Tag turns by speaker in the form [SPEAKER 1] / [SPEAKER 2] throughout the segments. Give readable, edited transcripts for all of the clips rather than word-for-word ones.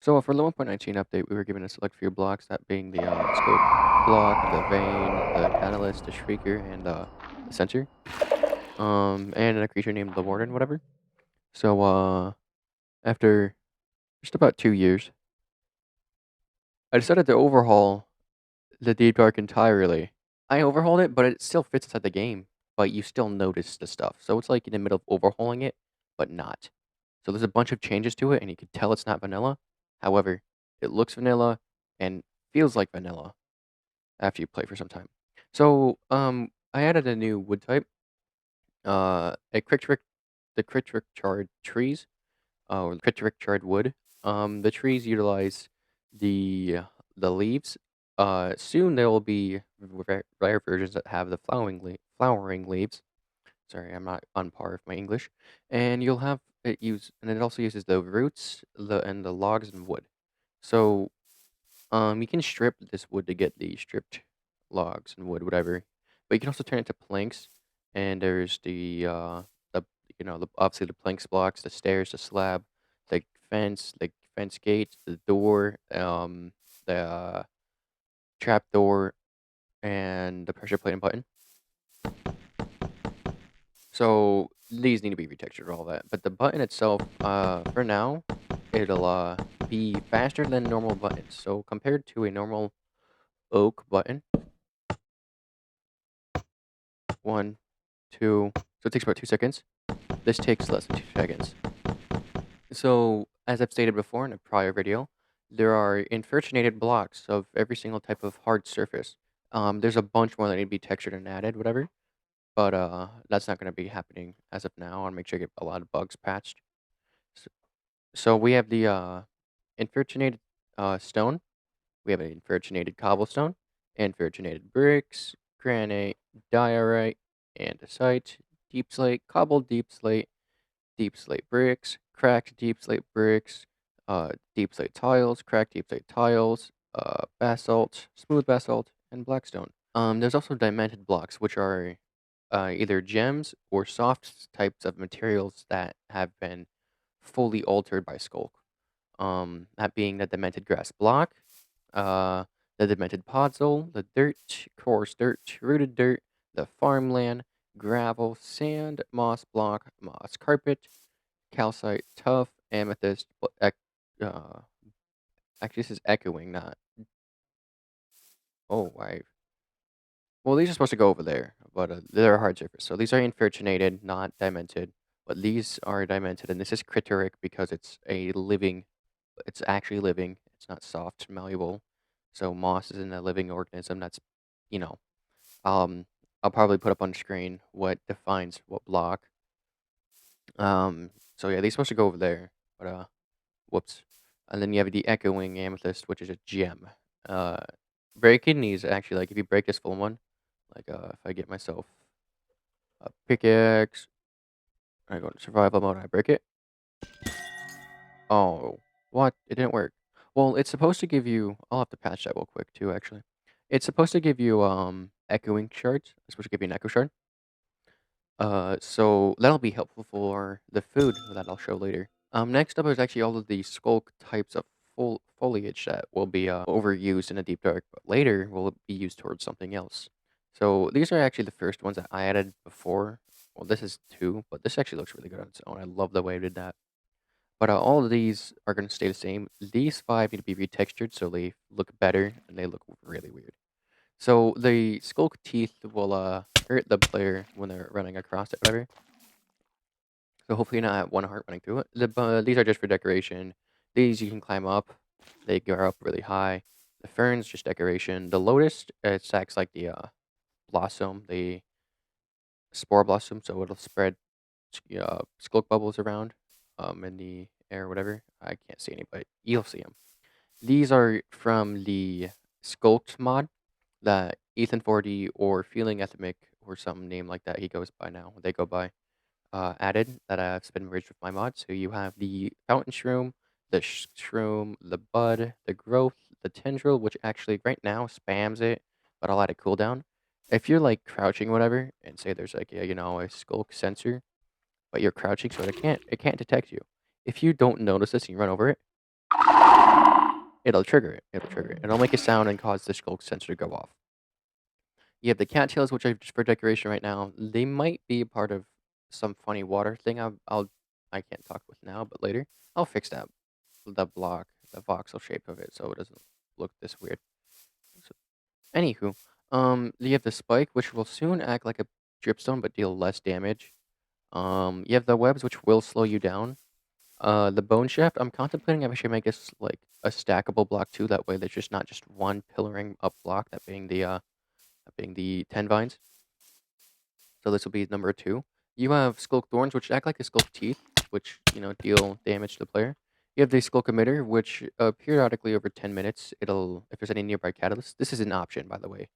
[SPEAKER 1] So for the 1.19 update, we were given a select few blocks, that being the scope block, the vein, the catalyst, the shrieker, and the sensor. And a creature named the warden, whatever. So after just about 2 years, I decided to overhaul the Deep Dark entirely. I overhauled it, but it still fits inside the game. But you still notice the stuff. So it's like in the middle of overhauling it, but not. So there's a bunch of changes to it, and you can tell it's not vanilla. However, it looks vanilla and feels like vanilla after you play for some time. So, I added a new wood type, a critric, the critric charred trees, or critric charred wood. The trees utilize the the leaves. Soon there will be rare versions that have the flowering leaves. Sorry, I'm not on par with my English. And you'll have and it also uses the roots, the logs and wood. So you can strip this wood to get the stripped logs and wood, whatever. But you can also turn it to planks. And there's the obviously the planks blocks, the stairs, the slab, the fence gate, the door, the trap door, and the pressure plate and button. So these need to be retextured, all that. But the button itself, for now, it'll be faster than normal buttons. So compared to a normal oak button, 1, 2. So it takes about 2 seconds. This takes less than 2 seconds. So as I've stated before in a prior video, there are infurginated blocks of every single type of hard surface. There's a bunch more that need to be textured and added, whatever. But that's not going to be happening as of now. I want to make sure I get a lot of bugs patched. So, so we have the infurginated stone. We have an infurginated cobblestone, infurginated bricks, granite, diorite, andesite, deep slate, cobbled deep slate bricks, cracked deep slate bricks, deep slate tiles, cracked deep slate tiles, basalt, smooth basalt, and blackstone. There's also dimented blocks, which are either gems or soft types of materials that have been fully altered by Skulk. That being the demented grass block, uh, the demented podzol, the dirt, coarse dirt, rooted dirt, the farmland, gravel, sand, moss block, moss carpet, calcite, tough, amethyst. Uh, actually, this is echoing, not. Oh, I. Well, these are supposed to go over there, but they're a hard surface. So these are infurginated, not dimented. But these are dimented, and this is criteric because it's a living. It's actually living. It's not soft, malleable. So moss is in a living organism. That's, you know, um, I'll probably put up on screen what defines what block. So yeah, these supposed to go over there, but whoops. And then you have the echoing amethyst, which is a gem. Uh, breaking these actually, like if you break this full one, like if I get myself a pickaxe, I go into survival mode, I break it. Oh, what? It didn't work. Well, it's supposed to give you. I'll have to patch that real quick too. Actually, it's supposed to give you echoing shards. It's supposed to give you an echo shard. So that'll be helpful for the food that I'll show later. Next up is actually all of the skulk types of foliage that will be overused in the deep dark, but later will be used towards something else. So these are actually the first ones that I added before. Well, this is two, but this actually looks really good on its own. I love the way I did that. But all of these are going to stay the same. These five need to be retextured so they look better and they look really weird. So the skulk teeth will hurt the player when they're running across it, whatever. So hopefully not at one heart running through it. These are just for decoration. These you can climb up. They go up really high. The fern's just decoration. The lotus, it acts like the blossom, the spore blossom, so it'll spread skulk bubbles around in the air, whatever. I can't see any, but you'll see them. These are from the Skulked mod that Ethan 40 or Feeling Ethmic or some name like that he goes by now. They go by added that has been merged with my mod. So you have the fountain shroom, the shroom, the bud, the growth, the tendril, which actually right now spams it, but I'll add a cooldown. If you're like crouching, whatever, and say there's like a skulk sensor, but you're crouching, so it can't detect you. If you don't notice this and you run over it, it'll trigger it. It'll trigger it. It'll make a sound and cause the skulk sensor to go off. You have the cattails, which are just for decoration right now. They might be part of some funny water thing. I can't talk with now, but later I'll fix that. The block, the voxel shape of it, so it doesn't look this weird. So, anywho, you have the spike, which will soon act like a dripstone but deal less damage. You have the webs, which will slow you down. The bone shaft, I'm contemplating if I should make this like a stackable block too. That way, there's just not just one pillaring up block. That being the 10 vines. So this will be number 2. You have Skulk Thorns, which act like a Skulk Teeth, which, deal damage to the player. You have the Skulk Emitter, which periodically over 10 minutes, if there's any nearby catalyst, this is an option, by the way.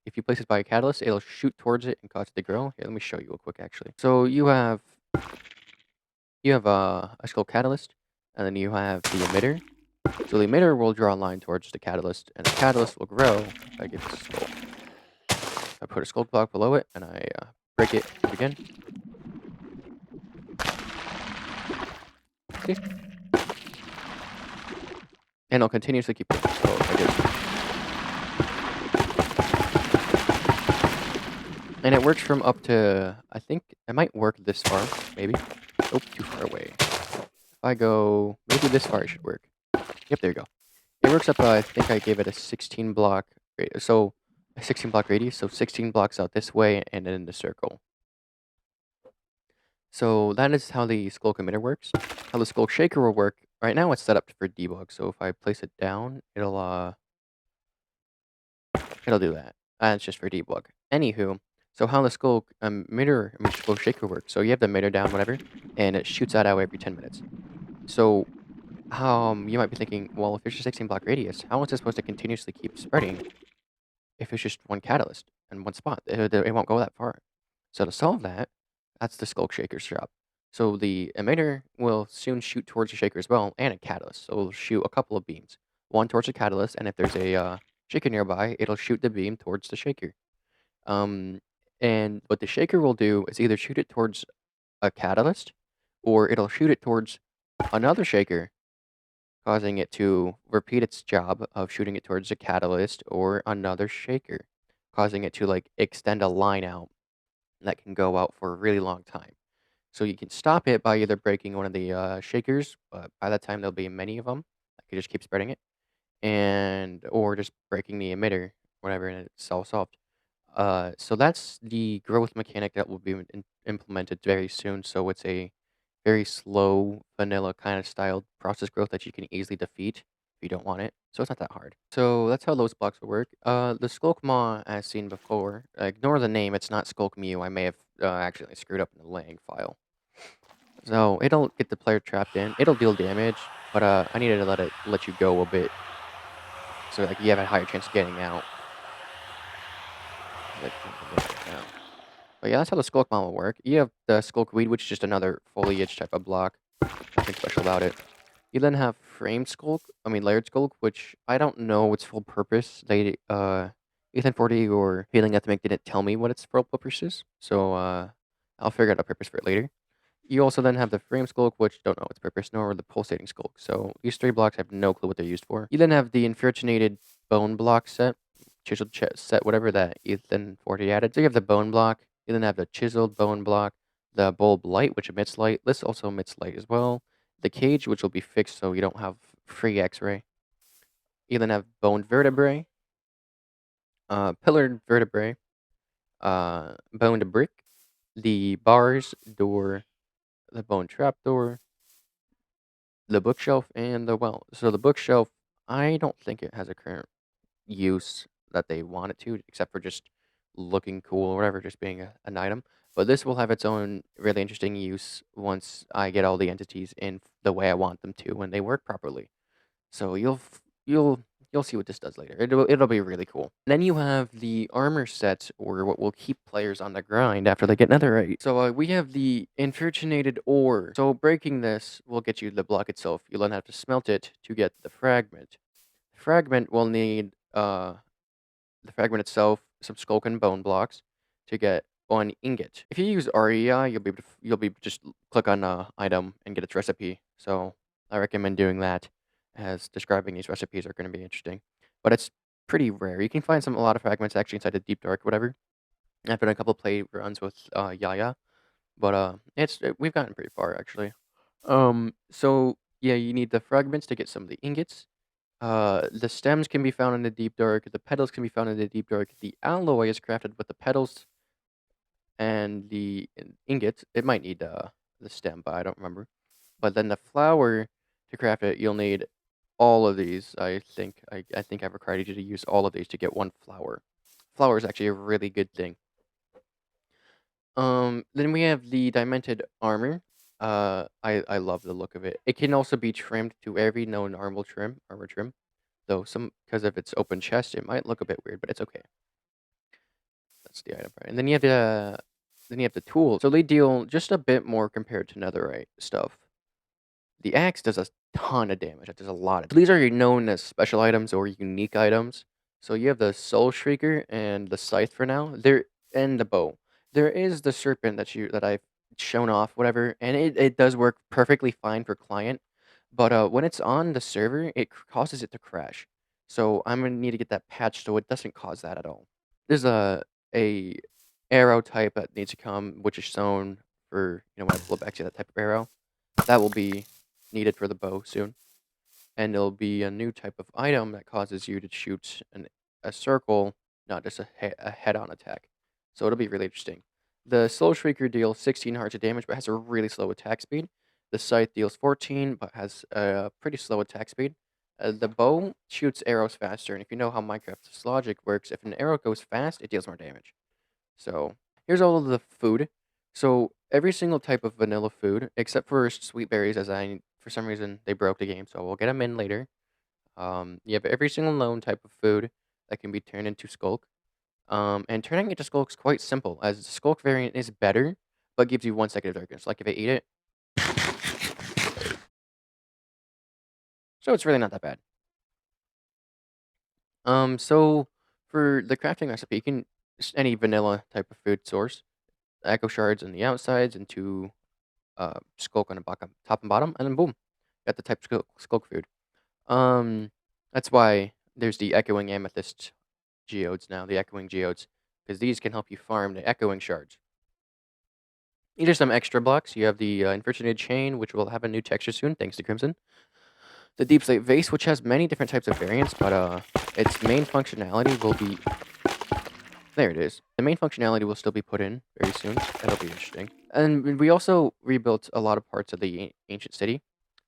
[SPEAKER 1] If you place it by a catalyst, it'll shoot towards it and cause it to grow. Here, let me show you real quick, actually. So you have a Skulk Catalyst, and then you have the Emitter. So the Emitter will draw a line towards the catalyst, and the catalyst will grow if I give it a Skulk. I put a Skulk block below it, and I break it again. See? And I'll continuously keep pushing. So if I just... And it works from up to, I think it might work this far, maybe. Oh, too far away. If I go, maybe this far it should work. Yep, there you go. It works up, I think I gave it a 16 block, so a 16 block radius, so 16 blocks out this way and then in the circle. So that is how the Skull Emitter works. How the Skull Shaker will work, right now it's set up for debug, so if I place it down, it'll do that. It's just for debug. Anywho, so how the Skull Skull Shaker works. So you have the emitter down, whatever, and it shoots that out every 10 minutes. So you might be thinking, well, if there's a 16 block radius, how is it supposed to continuously keep spreading if it's just one catalyst and one spot? It won't go that far. So to solve that, that's the Skull Shaker's job. So the emitter will soon shoot towards the shaker as well, and a catalyst. So it'll shoot a couple of beams. One towards the catalyst, and if there's a shaker nearby, it'll shoot the beam towards the shaker. Um, and what the shaker will do is either shoot it towards a catalyst, or it'll shoot it towards another shaker, causing it to repeat its job of shooting it towards a catalyst or another shaker, causing it to like extend a line out that can go out for a really long time. So you can stop it by either breaking one of the shakers, but by that time there'll be many of them. I could just keep spreading it, or just breaking the emitter, whatever, and it's all solved. So that's the growth mechanic that will be implemented very soon. So it's a very slow, vanilla kind of styled process growth that you can easily defeat if you don't want it. So it's not that hard. So that's how those blocks will work. The Skulk Maw, as seen before, ignore the name. It's not Skulk Mew. I may have accidentally screwed up in the laying file. So it'll get the player trapped in. It'll deal damage, but I needed to let you go a bit, so like you have a higher chance of getting out. But yeah, that's how the Skulk Bomb will work. You have the Skulk Weed, which is just another foliage type of block. Nothing special about it. You then have Layered Skulk, which I don't know its full purpose. Ethan 40 or Healing Ethmic didn't tell me what its full purpose is, so I'll figure out a purpose for it later. You also then have the Frame Skulk, which don't know its purpose, nor the Pulsating Skulk. So these 3 blocks, I have no clue what they're used for. You then have the Infuriated Bone Block set, Chiseled set, whatever that Ethan 40 added. So you have the Bone Block. You then have the Chiseled Bone Block, the Bulb Light, which emits light. This also emits light as well. The Cage, which will be fixed so you don't have free X-ray. You then have Bone Vertebrae, Pillared Vertebrae, Boned Brick, the Bars Door, the Bone Trapdoor, the Bookshelf, and the Well. So the Bookshelf, I don't think it has a current use that they want it to, except for just looking cool or whatever, just being an item. But this will have its own really interesting use once I get all the entities in the way I want them to when they work properly. So you'll see what this does later. It'll be really cool. Then you have the armor set, or what will keep players on the grind after they get netherite. So we have the Infuriated Ore. So breaking this will get you the block itself. You'll then have to smelt it to get the fragment. The fragment will need the fragment itself, some skulk and bone blocks to get one ingot. If you use REI, you'll be just click on item and get its recipe. So I recommend doing that. as describing these recipes are going to be interesting. But it's pretty rare. You can find a lot of fragments actually inside the deep dark, whatever. I've done a couple play runs with Yaya, but we've gotten pretty far actually. So yeah, you need the fragments to get some of the ingots. The stems can be found in the deep dark. The petals can be found in the deep dark. The alloy is crafted with the petals and the ingots. It might need the stem, but I don't remember. But then the flower to craft it, you'll need all of these. I think I've required you to use all of these to get one flower. Flower is actually a really good thing. Then we have the diamonded armor. I love the look of it. It can also be trimmed to every known armor trim. Though some because of its open chest, it might look a bit weird, but it's okay. That's the item part. And then you have the tools. So they deal just a bit more compared to netherite stuff. The axe does a ton of damage. It does a lot of. These are known as special items or unique items. So you have the soul shrieker and the scythe for now. There and the bow. There is the serpent that I've shown off, whatever, and it does work perfectly fine for client. But when it's on the server, it causes it to crash. So I'm gonna need to get that patched so it doesn't cause that at all. There's a arrow type that needs to come, which is sewn for when I pull back to that type of arrow. That will be needed for the bow soon. And there'll be a new type of item that causes you to shoot a circle, not just a head-on attack. So it'll be really interesting. The Soul Shrieker deals 16 hearts of damage, but has a really slow attack speed. The Scythe deals 14, but has a pretty slow attack speed. The bow shoots arrows faster, and if you know how Minecraft's logic works, if an arrow goes fast, it deals more damage. So here's all of the food. So every single type of vanilla food, except for sweet berries, as for some reason they broke the game, so we'll get them in later. You have every single known type of food that can be turned into skulk. And turning it to skulk is quite simple, as the skulk variant is better, but gives you 1 second of darkness. Like if I eat it, so it's really not that bad. So for the crafting recipe, you can any vanilla type of food source, echo shards on the outsides and two skulk on the bottom, top and bottom, and then boom, got the type skulk food. Um, that's why there's the echoing amethyst geodes now, the echoing geodes, because these can help you farm the echoing shards. These are some extra blocks. You have the infiltrated chain, which will have a new texture soon, thanks to Crimson. The deep slate vase, which has many different types of variants, but its main functionality will be there. It is. The main functionality will still be put in very soon. That'll be interesting. And we also rebuilt a lot of parts of the ancient city.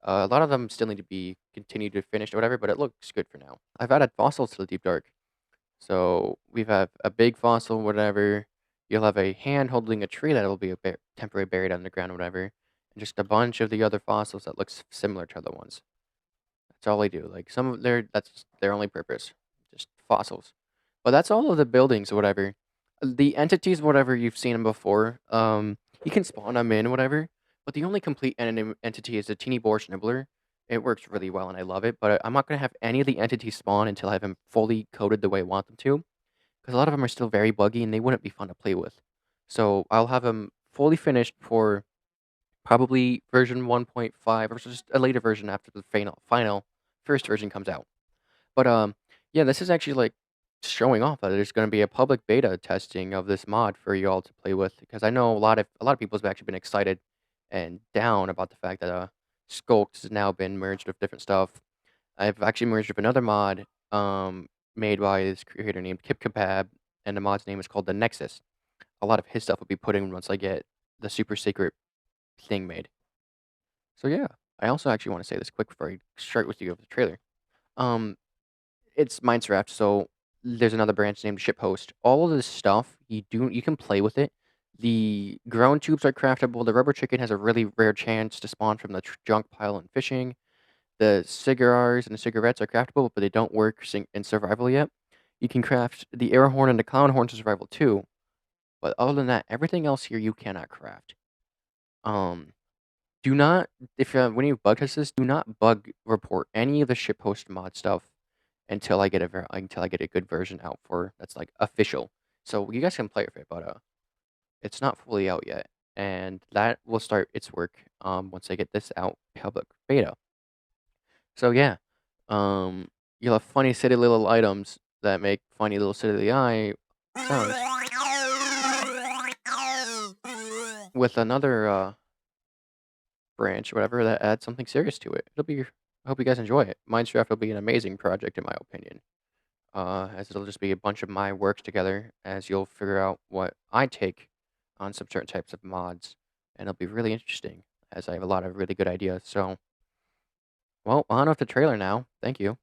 [SPEAKER 1] A lot of them still need to be continued to finish or whatever, but it looks good for now. I've added fossils to the deep dark. So we've had a big fossil, whatever. You'll have a hand holding a tree that will be temporarily buried underground, whatever. And just a bunch of the other fossils that looks similar to other ones. That's all they do. Like some of that's their only purpose, just fossils. But that's all of the buildings or whatever. The entities, whatever you've seen them before. You can spawn them in whatever. But the only complete entity is the teeny boar nibbler. It works really well and I love it. But I'm not gonna have any of the entities spawn until I have them fully coded the way I want them to, because a lot of them are still very buggy and they wouldn't be fun to play with. So I'll have them fully finished for probably version 1.5 or just a later version after the final first version comes out. But yeah, this is actually like showing off that there's going to be a public beta testing of this mod for you all to play with, because I know a lot of people have actually been excited and down about the fact that Skulks has now been merged with different stuff. I've actually merged with another mod made by this creator named Kip Kebab, and the mod's name is called the Nexus. A lot of his stuff will be put in once I get the super secret thing made. So yeah, I also actually want to say this quick before I start with you of the trailer. Um, it's Minceraft, so there's another branch named Shiphost. All of this stuff you can play with it. The ground tubes are craftable. The rubber chicken has a really rare chance to spawn from the junk pile in fishing. The cigars and the cigarettes are craftable, but they don't work in survival yet. You can craft the air horn and the clown horn to survival too. But other than that, everything else here you cannot craft. Um, do not if when you bug test this, do not bug report any of the shitpost mod stuff until I get a good version out for that's like official. So you guys can play with it, but it's not fully out yet, and that will start its work once I get this out public beta. So yeah, Um, you'll have funny city little items that make funny little city of the eye sounds with another branch, whatever, that adds something serious to it. It'll be. I hope you guys enjoy it. Minescraft will be an amazing project in my opinion. As it'll just be a bunch of my works together as you'll figure out what I take on some certain types of mods. And it'll be really interesting as I have a lot of really good ideas. So, well, on with the trailer now. Thank you.